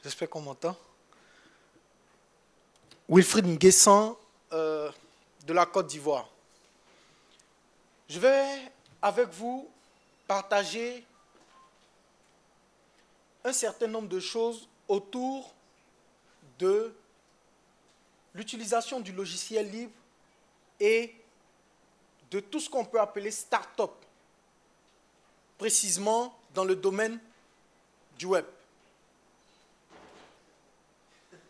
J'espère qu'on m'entend. Wilfried Nguessan de la Côte d'Ivoire. Je vais avec vous partager un certain nombre de choses autour de l'utilisation du logiciel libre et de tout ce qu'on peut appeler start-up, précisément dans le domaine du web.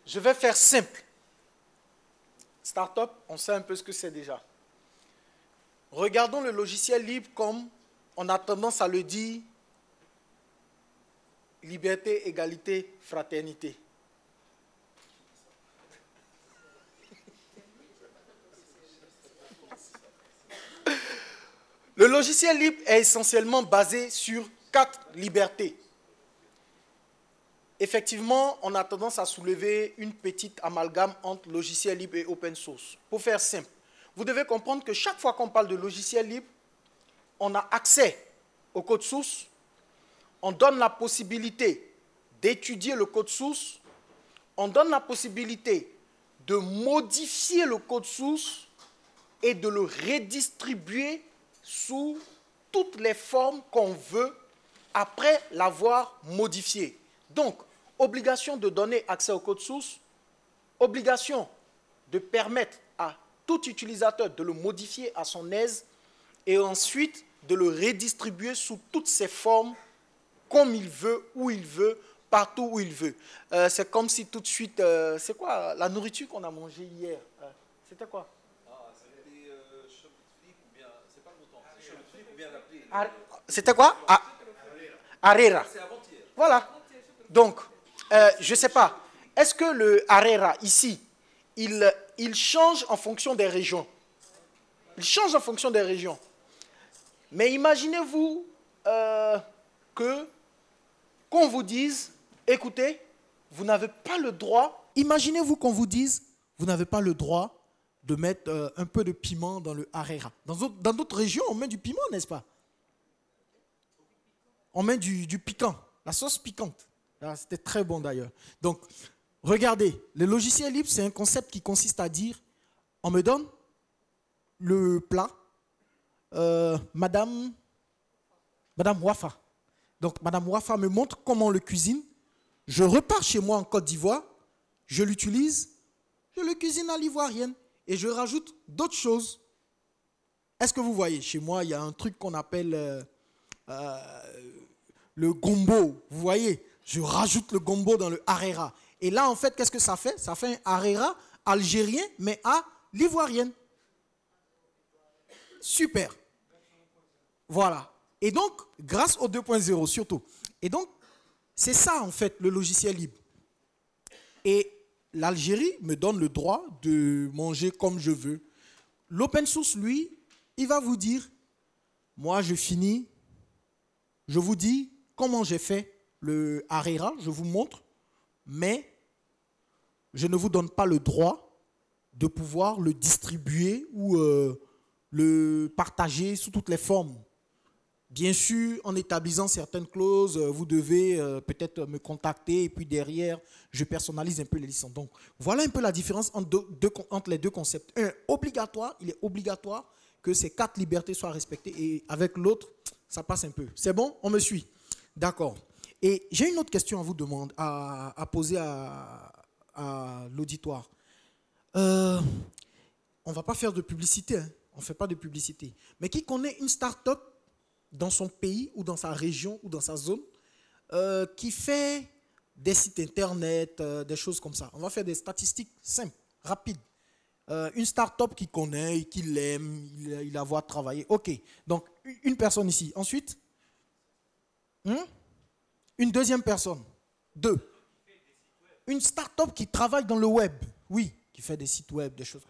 Je vais faire simple. Start-up, on sait un peu ce que c'est déjà. Regardons le logiciel libre comme on a tendance à le dire, liberté, égalité, fraternité. Le logiciel libre est essentiellement basé sur 4 libertés. Effectivement, on a tendance à soulever une petite amalgame entre logiciel libre et open source. Pour faire simple, vous devez comprendre que chaque fois qu'on parle de logiciel libre, on a accès au code source, on donne la possibilité d'étudier le code source, on donne la possibilité de modifier le code source et de le redistribuer sous toutes les formes qu'on veut après l'avoir modifié. Donc, obligation de donner accès au code source, obligation de permettre à tout utilisateur de le modifier à son aise et ensuite de le redistribuer sous toutes ses formes comme il veut, où il veut, partout où il veut. C'est comme si tout de suite... c'est quoi la nourriture qu'on a mangée hier? C'était quoi? C'était quoi? Arera. Voilà. Donc, je ne sais pas. Est-ce que le Arera, ici, il change en fonction des régions? Il change en fonction des régions. Mais imaginez-vous qu'on vous dise, écoutez, vous n'avez pas le droit, imaginez-vous qu'on vous dise, vous n'avez pas le droit de mettre un peu de piment dans le Arera. Dans d'autres régions, on met du piment, n'est-ce pas? On met du piquant, la sauce piquante. C'était très bon d'ailleurs. Donc, regardez, le logiciel libre, c'est un concept qui consiste à dire, on me donne le plat, Madame Wafa. Donc, Madame Wafa me montre comment on le cuisine. Je repars chez moi en Côte d'Ivoire, je l'utilise, je le cuisine à l'ivoirienne et je rajoute d'autres choses. Est-ce que vous voyez? Chez moi, il y a un truc qu'on appelle le gombo. Vous voyez? Je rajoute le gombo dans le harira. Et là, en fait, qu'est-ce que ça fait? Ça fait un harira algérien, mais à l'ivoirienne. Super. Voilà. Et donc, grâce au 2.0 surtout. Et donc, c'est ça, en fait, le logiciel libre. Et l'Algérie me donne le droit de manger comme je veux. L'open source, lui, il va vous dire, moi, je finis, je vous dis comment j'ai fait le harira, je vous montre, mais je ne vous donne pas le droit de pouvoir le distribuer ou le partager sous toutes les formes. Bien sûr, en établissant certaines clauses, vous devez peut-être me contacter et puis derrière, je personnalise un peu les licences. Donc, voilà un peu la différence entre les deux concepts. Un, obligatoire, il est obligatoire que ces 4 libertés soient respectées et avec l'autre, ça passe un peu. C'est bon? On me suit? D'accord. Et j'ai une autre question à vous demander, à poser à l'auditoire. On ne va pas faire de publicité, hein. On ne fait pas de publicité. Mais qui connaît une start-up dans son pays ou dans sa région ou dans sa zone qui fait des sites internet, des choses comme ça? On va faire des statistiques simples, rapides. Une start-up qui connaît, qui l'aime, il la voit travailler. OK. Donc, une personne ici. Ensuite, une deuxième personne. 2. Une start-up qui travaille dans le web. Oui, qui fait des sites web, des choses.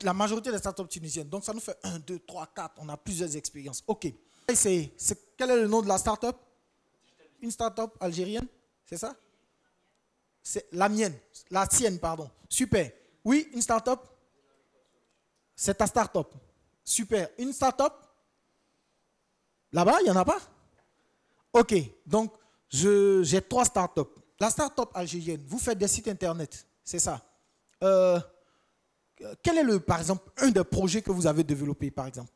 La majorité des start-up tunisiennes. Donc, ça nous fait 1, 2, 3, 4. On a plusieurs expériences. OK. Quel est le nom de la start-up? Une start-up algérienne? C'est ça? C'est la mienne. La tienne, pardon. Super. Oui, une start-up? C'est ta start-up. Super. Une start-up? Là-bas, il n'y en a pas? OK. Donc, J'ai 3 startups. La startup algérienne, vous faites des sites internet, c'est ça. Quel est, par exemple, un des projets que vous avez développé, par exemple?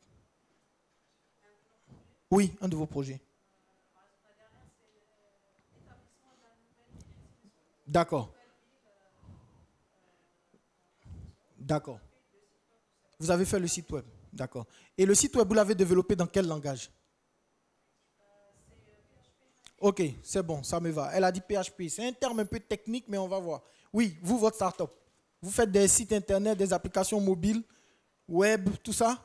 Oui, un de vos projets. D'accord. D'accord. Vous avez fait le site web. D'accord. Et le site web, vous l'avez développé dans quel langage? Ok, c'est bon, ça me va. Elle a dit PHP. C'est un terme un peu technique, mais on va voir. Oui, vous, votre startup. Vous faites des sites internet, des applications mobiles, web, tout ça.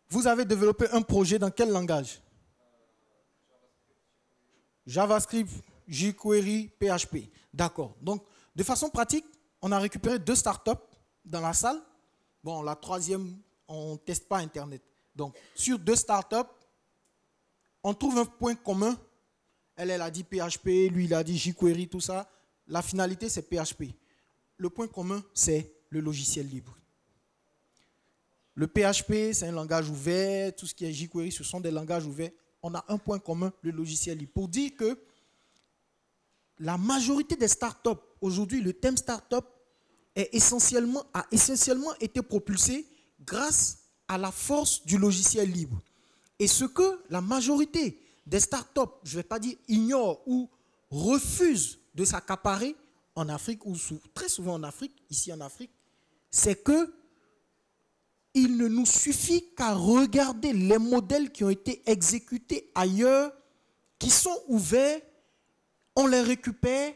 Vous avez développé un projet dans quel langage? JavaScript, jQuery, PHP. D'accord. Donc, de façon pratique, on a récupéré 2 startups dans la salle. Bon, la troisième, on ne teste pas Internet. Donc, sur 2 startups, on trouve un point commun. Elle a dit PHP, lui, il a dit jQuery, tout ça. La finalité, c'est PHP. Le point commun, c'est le logiciel libre. Le PHP, c'est un langage ouvert. Tout ce qui est jQuery, ce sont des langages ouverts. On a un point commun, le logiciel libre. Pour dire que la majorité des startups, aujourd'hui, le thème startup a essentiellement été propulsé grâce à la force du logiciel libre. Et ce que la majorité des startups, je ne vais pas dire ignorent ou refusent de s'accaparer en Afrique, ou très souvent en Afrique, ici en Afrique, c'est que il ne nous suffit qu'à regarder les modèles qui ont été exécutés ailleurs, qui sont ouverts, on les récupère,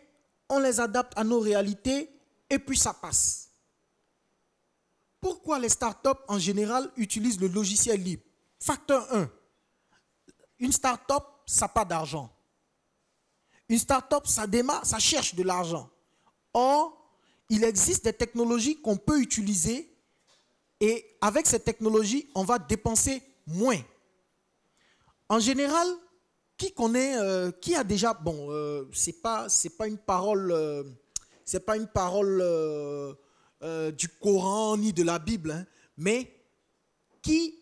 on les adapte à nos réalités, et puis ça passe. Pourquoi les startups en général utilisent le logiciel libre? Facteur 1, une startup, ça n'a pas d'argent. Une startup, ça démarre, ça cherche de l'argent. Or, il existe des technologies qu'on peut utiliser et avec ces technologies, on va dépenser moins. En général, qui connaît, qui a déjà, bon, c'est pas une parole, du Coran ni de la Bible, hein, mais qui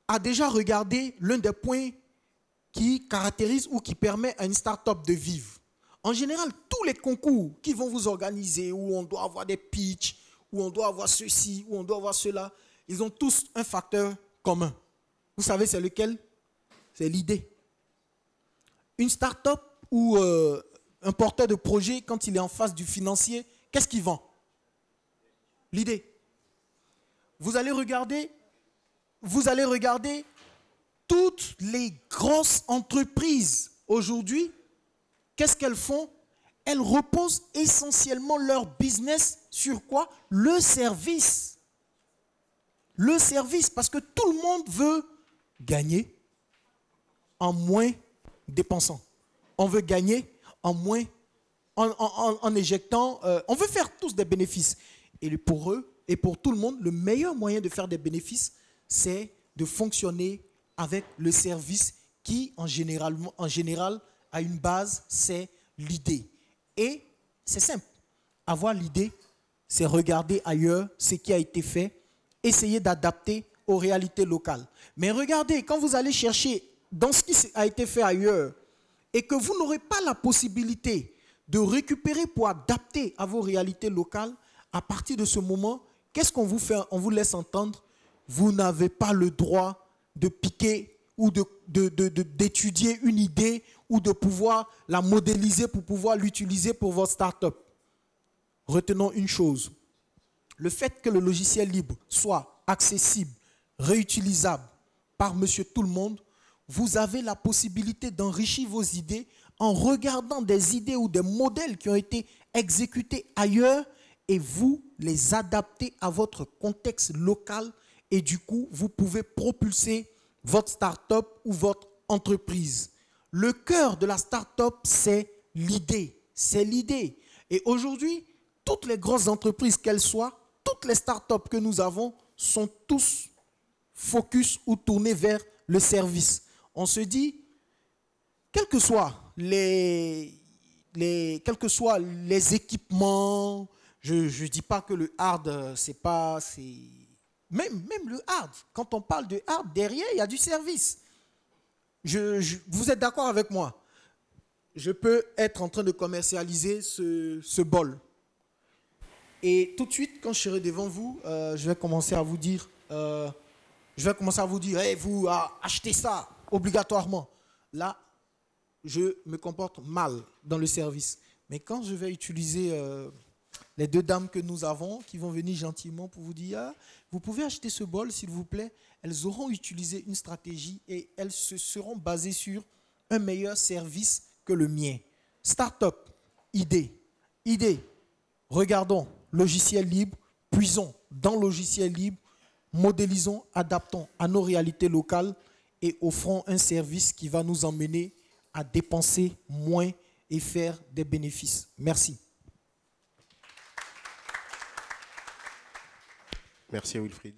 a déjà regardé l'un des points qui caractérise ou qui permet à une start-up de vivre. En général, tous les concours qui vont vous organiser, où on doit avoir des pitchs, où on doit avoir ceci, où on doit avoir cela, ils ont tous un facteur commun. Vous savez, c'est lequel? C'est l'idée. Une start-up ou un porteur de projet, quand il est en face du financier, qu'est-ce qu'il vend? L'idée. Vous allez regarder toutes les grosses entreprises aujourd'hui, qu'est-ce qu'elles font? Elles reposent essentiellement leur business sur quoi? Le service. Le service, parce que tout le monde veut gagner en moins dépensant. On veut gagner en moins en éjectant. On veut faire tous des bénéfices. Et pour eux et pour tout le monde, le meilleur moyen de faire des bénéfices, c'est de fonctionner avec le service qui, en général, a une base, c'est l'idée. Et c'est simple. Avoir l'idée, c'est regarder ailleurs ce qui a été fait, essayer d'adapter aux réalités locales. Mais regardez, quand vous allez chercher dans ce qui a été fait ailleurs et que vous n'aurez pas la possibilité de récupérer pour adapter à vos réalités locales, à partir de ce moment, qu'est-ce qu'on vous fait? On vous laisse entendre, vous n'avez pas le droit de piquer ou d'étudier une idée ou de pouvoir la modéliser pour pouvoir l'utiliser pour votre start-up. Retenons une chose, le fait que le logiciel libre soit accessible, réutilisable par monsieur tout le monde, vous avez la possibilité d'enrichir vos idées en regardant des idées ou des modèles qui ont été exécutés ailleurs et vous les adaptez à votre contexte local et du coup, vous pouvez propulser votre start-up ou votre entreprise. Le cœur de la start-up, c'est l'idée. C'est l'idée. Et aujourd'hui, toutes les grosses entreprises qu'elles soient, toutes les start-up que nous avons sont tous focus ou tournés vers le service. On se dit, quels que soient les équipements, je ne dis pas que le hard, c'est pas... Même le hard, quand on parle de hard, derrière, il y a du service. Vous êtes d'accord avec moi? je peux être en train de commercialiser ce bol. Et tout de suite, quand je serai devant vous, je vais commencer à vous dire, hey, vous achetez ça obligatoirement. Là, je me comporte mal dans le service. Mais quand je vais utiliser les deux dames que nous avons, qui vont venir gentiment pour vous dire, ah, vous pouvez acheter ce bol, s'il vous plaît, elles auront utilisé une stratégie et elles se seront basées sur un meilleur service que le mien. Start-up, idée. Regardons, logiciel libre, puisons dans logiciel libre, modélisons, adaptons à nos réalités locales et offrons un service qui va nous emmener à dépenser moins et faire des bénéfices. Merci. Merci Wilfried.